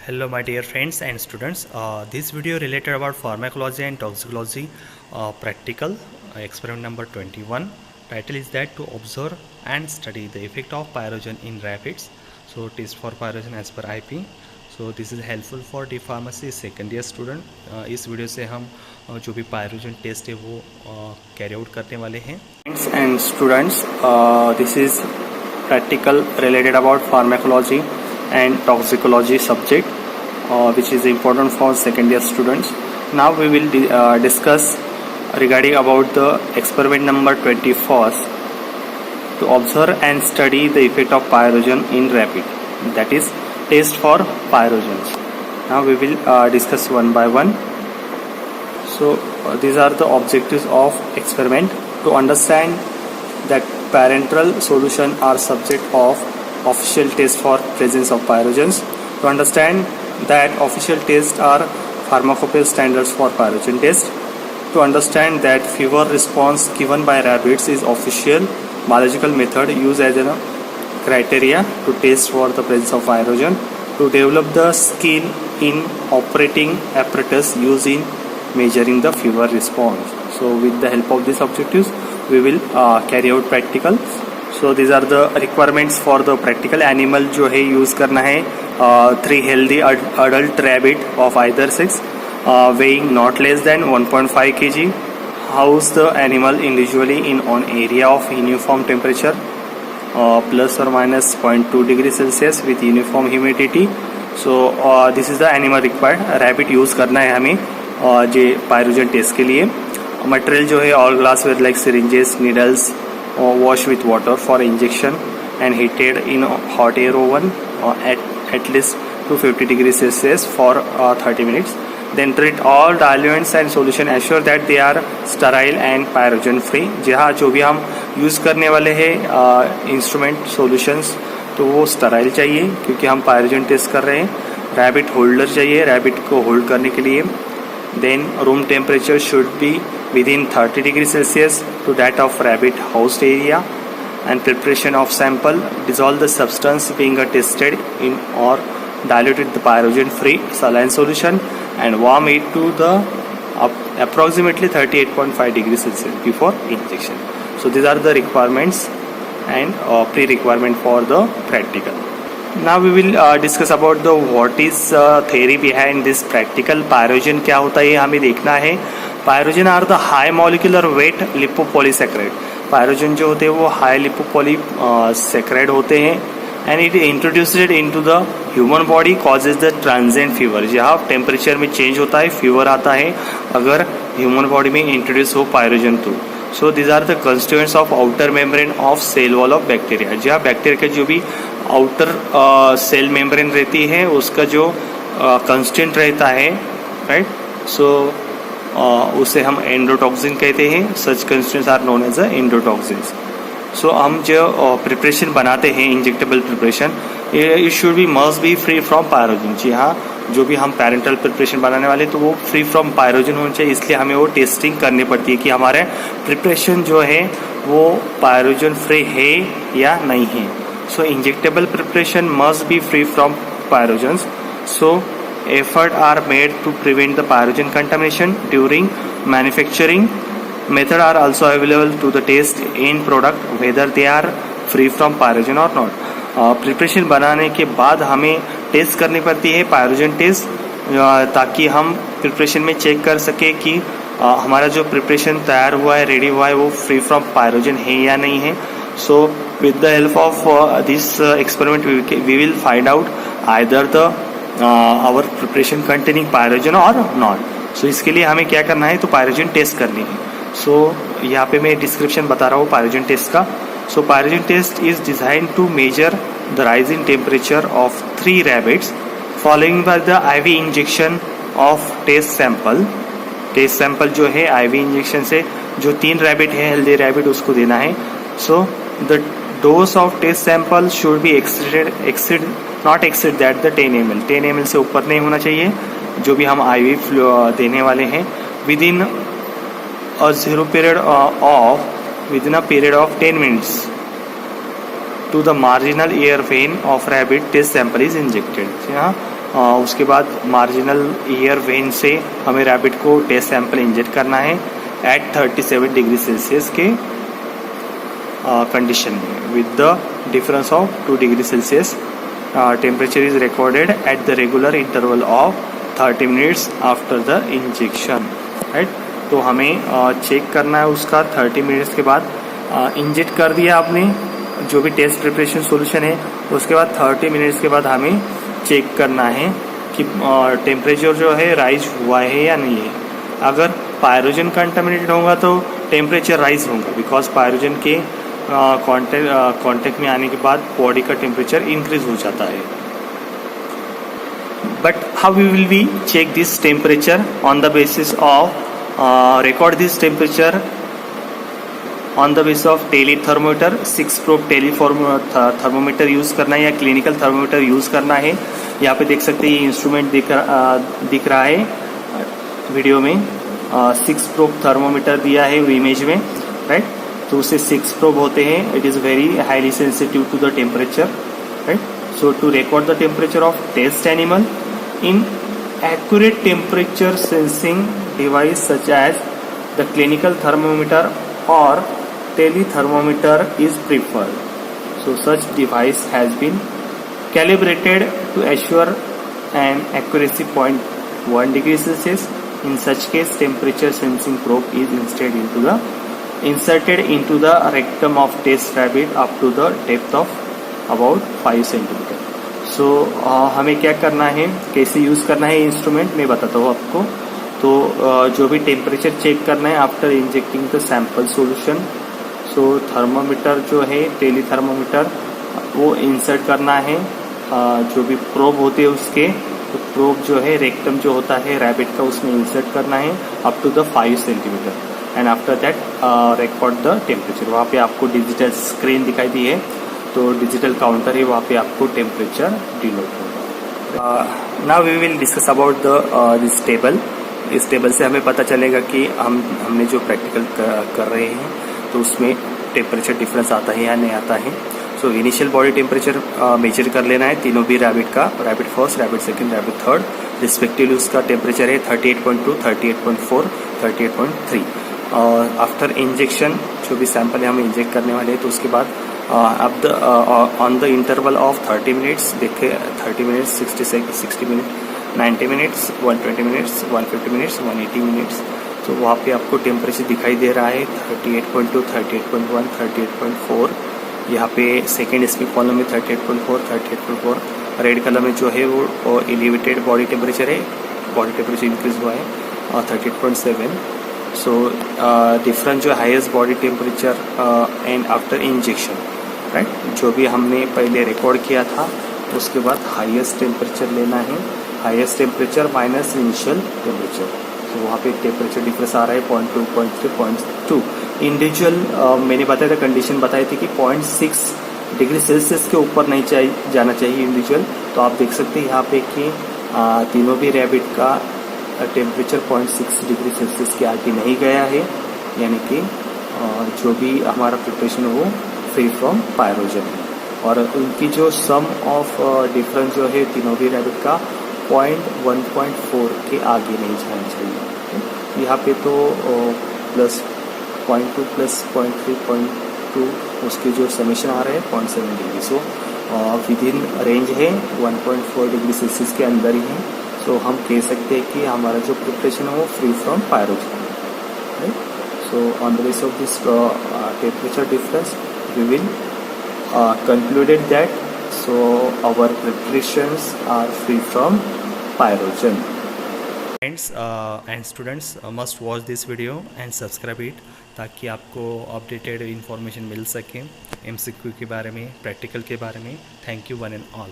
Hello my dear friends and students. This video related about pharmacology and toxicology practical experiment number 21. Title is that to observe and study the effect of pyrogen in rabbits. So test for pyrogen as per IP. So this is helpful for the pharmacy second year student. इस video से हम जो भी pyrogen test है वो carry out करने वाले हैं. Friends and students, this is practical related about pharmacology and toxicology subject, which is important for second year students. Now we will discuss regarding about the experiment number 21st, to observe and study the effect of pyrogen in rabbit, that is test for pyrogens. Now we will discuss one by one. So these are the objectives of experiment: to understand that parenteral solution are subject of official test for presence of pyrogens, to understand that official tests are pharmacopoeia standards for pyrogen test, to understand that fever response given by rabbits is official biological method used as a criteria to test for the presence of pyrogen, to develop the skill in operating apparatus used in measuring the fever response. So with the help of these objectives we will carry out practical. So these are the requirements for the practical. Animal जो है use करना है 3 healthy adult rabbit of either sex, weighing not less than 1.5 kg. House the animal individually in an area of uniform temperature, plus or minus 0.2 degrees Celsius with uniform humidity. So this is the animal required. Rabbit use करना है हमें जे pyrogen test के लिए. Material जो है all glassware like syringes, needles, wash with water for injection and heated in hot air oven at least 250 degrees Celsius for 30 minutes. Then treat all diluents and solution, assure that they are sterile and pyrogen free. जहाँ जो भी हम use करने वाले हैं instrument solutions तो वो स्टराइल चाहिए क्योंकि हम पायरोजन टेस्ट कर रहे हैं. रैबिट होल्डर चाहिए रैबिट को होल्ड करने के लिए. Then room temperature should be within 30 degrees Celsius to that of rabbit housed area. And preparation of sample: dissolve the substance being tested in or diluted the pyrogen free saline solution and warm it to the approximately 38.5 degrees Celsius before injection. So these are the requirements and pre-requirement for the practical. Now we will discuss about the what is theory behind this practical. Pyrogen क्या होता है ये हमें देखना है. Pyrogen are the high molecular weight lipopolysaccharide. Pyrogen जो होते हैं वो हाई लिपोपॉलीसैकेराइड होते हैं and it introduced into the human body causes the transient fever. जहाँ टेम्परेचर में चेंज होता है फीवर आता है अगर ह्यूमन बॉडी में इंट्रोड्यूस हो pyrogen through. So these are the constituents of outer membrane of cell wall of bacteria. जहाँ बैक्टीरिया के जो भी आउटर सेल मेम्ब्रेन रहती है उसका जो कंस्टेंट रहता है, राइट. सो उसे हम एंडोटॉक्सिन कहते हैं. Such constants are known as endotoxins. So हम जो प्रिपरेशन बनाते हैं injectable preparation it should be must be free from pyrogen. जी हाँ, जो भी हम पैरेंटल प्रिपरेशन बनाने वाले तो वो फ्री फ्रॉम पायरोजन होना चाहिए. इसलिए हमें वो टेस्टिंग करनी पड़ती है कि हमारे प्रिपरेशन जो है वो पायरोजन फ्री है या नहीं है. So injectable preparation must be free from pyrogens. So effort are made to prevent the pyrogen contamination during manufacturing. Method are also available to the test in product whether they are free from pyrogen or not. Preparation बनाने के बाद हमें test करनी पड़ती है pyrogen test ताकि हम preparation में चेक कर सके कि हमारा जो प्रिपरेशन तैयार हुआ है रेडी हुआ है वो फ्री फ्रॉम पायरोजन है या नहीं है. So with the help of this experiment we will find out either the our preparation containing pyrogen or not. So इसके लिए हमें क्या करना है तो पायरोजन टेस्ट करनी है. So यहाँ पे मैं डिस्क्रिप्शन बता रहा हूँ पायरोजन टेस्ट का. So pyrogen test is designed to measure the rise in temperature of 3 rabbits following by the IV injection of test sample. Test sample जो है IV इंजेक्शन से जो 3 रैबिट है हेल्दी रैबिट उसको देना है. So the dose of test sample should be not exceed that the 10 ml. 10 ml से ऊपर नहीं होना चाहिए जो भी हम IV देने वाले हैं within a period of 10 minutes to the marginal air vein of rabbit test sample is injected. यहाँ उसके बाद मार्जिनल ईयर वेन से हमें रैबिट को टेस्ट सैंपल इंजेक्ट करना है एट 37 डिग्री सेल्सियस के कंडीशन में with the difference of 2 degree Celsius. Temperature is recorded at the regular interval of 30 minutes after the injection. Right, तो हमें चेक करना है उसका 30 मिनट्स के बाद. इंजेक्ट कर दिया आपने जो भी टेस्ट प्रिपरेशन सॉल्यूशन है, उसके बाद 30 मिनट्स के बाद हमें चेक करना है कि टेम्परेचर जो है राइज हुआ है या नहीं है. अगर पायरोजन कंटामिनेटेड होगा तो टेम्परेचर राइज होगा, बिकॉज पायरोजन के कांटेक्ट में आने के बाद बॉडी का टेम्परेचर इंक्रीज हो जाता है. But how we will be check this temperature on the basis of record this temperature on the basis of telethermometer. 6 probe telethermometer use करना है या क्लिनिकल थर्मोमीटर यूज़ करना है. यहाँ पे देख सकते हैं ये इंस्ट्रूमेंट दिख रहा है वीडियो में. 6 प्रोब थर्मोमीटर दिया है इमेज में. राइट, तो उससे 6 प्रोब होते हैं. It is very highly sensitive to the temperature. Right, so to record the temperature of test animal in accurate temperature sensing device such as the clinical thermometer or telethermometer is preferred. So such device has been calibrated to assure an accuracy 0.1 degree Celsius. In such case, temperature sensing probe is inserted into the rectum of test rabbit up to the depth of about 5 centimeter. सो हमें क्या करना है, कैसे use करना है instrument मैं बताता हूँ आपको. तो जो भी टेम्परेचर चेक करना है after injecting the sample solution. So thermometer जो है टेली थर्मोमीटर वो इंसर्ट करना है. जो भी प्रोब होते हैं उसके तो प्रोब जो है रेक्टम जो होता है रैबिट का उसमें इंसर्ट करना है up to the 5 centimetre. And after that record the temperature. वहाँ पे आपको डिजिटल स्क्रीन दिखाई दी है, तो डिजिटल काउंटर है, वहाँ पे आपको टेम्परेचर डिनोट होगा. Now we will discuss about this table. इस टेबल से हमें पता चलेगा कि हमने जो प्रैक्टिकल कर रहे हैं तो उसमें टेम्परेचर डिफरेंस आता है या नहीं आता है. So initial body temperature measure कर लेना है तीनों भी रैबिट का. Rabbit first, rabbit second, rabbit third respectively. उसका टेम्परेचर है 38.2, 38.4, 38.3. और आफ्टर इंजेक्शन जो भी सैंपल है हम इंजेक्ट करने वाले हैं तो उसके बाद अब the on the interval of 30 minutes देखे 30 minutes, 60 minute, 90 minutes, 120 minutes, 150 minutes, 180 minutes. तो वहाँ पे आपको टेम्परेचर दिखाई दे रहा है 38.2, 38.1, 38.4. यहाँ पे सेकेंड इसके कॉलम में 38.4, 38.4. रेड कलर में जो है वो एलिवेटेड बॉडी टेम्परेचर है, बॉडी टेम्परेचर इंक्रीज हुआ है 38.7. सो डिफरेंट जो highest body temperature and after injection. Right, जो भी हमने पहले रिकॉर्ड किया था उसके बाद हाईएस्ट टेम्परेचर लेना है. Highest temperature minus initial temperature. तो वहाँ पे टेम्परेचर डिफरेंस आ रहा है 0.2, 0.3, 0.2. इंडिविजुअल मैंने बताया था, कंडीशन बताई थी कि 0.6 डिग्री सेल्सियस के ऊपर नहीं जाना चाहिए इंडिविजुअल. तो आप देख सकते हैं यहाँ पे कि तीनों भी रैबिट का टेम्परेचर 0.6 डिग्री सेल्सियस के आगे नहीं गया है, यानी कि जो भी हमारा प्रिपरेशन वो फ्री फ्रॉम पायरोजन है. और उनकी जो सम ऑफ डिफरेंस जो है तीनों भी रैबिट का 1.4 के आगे नहीं जाना चाहिए. यहाँ पे तो प्लस 0.2 प्लस 0.3, 0.2 उसके जो समेशन आ रहे हैं 0.7 degree. So with in range है 1.4 डिग्री सेल्सियस के अंदर ही है. तो हम कह सकते हैं कि हमारा जो प्रिपरेशन है वो free from pyrogen. Right, so on the base of this temperature difference we will concluded that so our preparations are free from pyrogen. Friends and students must watch this video and subscribe it ताकि आपको updated information मिल सके MCQ के बारे में, practical के बारे में. Thank you one and all.